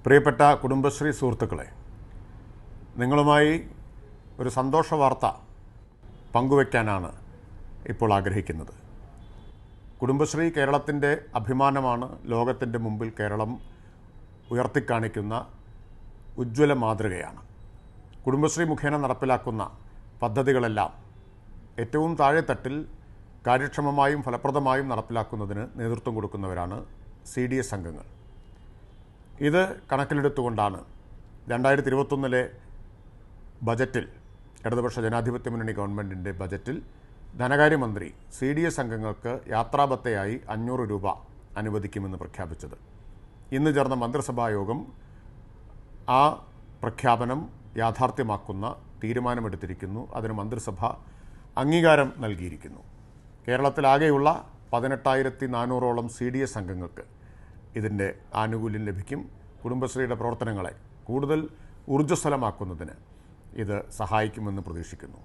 പ്രിയപ്പെട്ട കുടുംബശ്രീ സുഹൃത്തുക്കളെ, നിങ്ങളുമായി ഒരു സന്തോഷ വാർത്ത പങ്കുവയ്ക്കാനാണ് ഇപ്പോൾ ആഗ്രഹിക്കുന്നത്. കുടുംബശ്രീ കേരളത്തിൻ്റെ അഭിമാനമാണ്. ലോകത്തിൻ്റെ മുമ്പിൽ കേരളം ഉയർത്തിക്കാണിക്കുന്ന ഉജ്ജ്വല മാതൃകയാണ്. കുടുംബശ്രീ മുഖേന നടപ്പിലാക്കുന്ന പദ്ധതികളെല്ലാം ഏറ്റവും താഴെത്തട്ടിൽ കാര്യക്ഷമമായും ഫലപ്രദമായും നടപ്പിലാക്കുന്നതിന് നേതൃത്വം കൊടുക്കുന്നവരാണ് CDS അംഗങ്ങൾ. ഇത് കണക്കിലെടുത്തുകൊണ്ടാണ് 2021 ബജറ്റിൽ, ഇടതുപക്ഷ ജനാധിപത്യ മുന്നണി ഗവൺമെൻറ്റിൻ്റെ ബജറ്റിൽ ധനകാര്യമന്ത്രി CDS അംഗങ്ങൾക്ക് യാത്രാഭത്തയായി 500 രൂപ അനുവദിക്കുമെന്ന് പ്രഖ്യാപിച്ചത്. ഇന്ന് ചേർന്ന മന്ത്രിസഭാ യോഗം ആ പ്രഖ്യാപനം യാഥാർത്ഥ്യമാക്കുന്ന തീരുമാനമെടുത്തിരിക്കുന്നു. അതിന് മന്ത്രിസഭ അംഗീകാരം നൽകിയിരിക്കുന്നു. കേരളത്തിലാകെയുള്ള 18,400ഓളം CDS അംഗങ്ങൾക്ക് ഇതിൻ്റെ ആനുകൂല്യം ലഭിക്കും. കുടുംബശ്രീയുടെ പ്രവർത്തനങ്ങളെ കൂടുതൽ ഊർജ്ജസ്വലമാക്കുന്നതിന് ഇത് സഹായിക്കുമെന്ന് പ്രതീക്ഷിക്കുന്നു.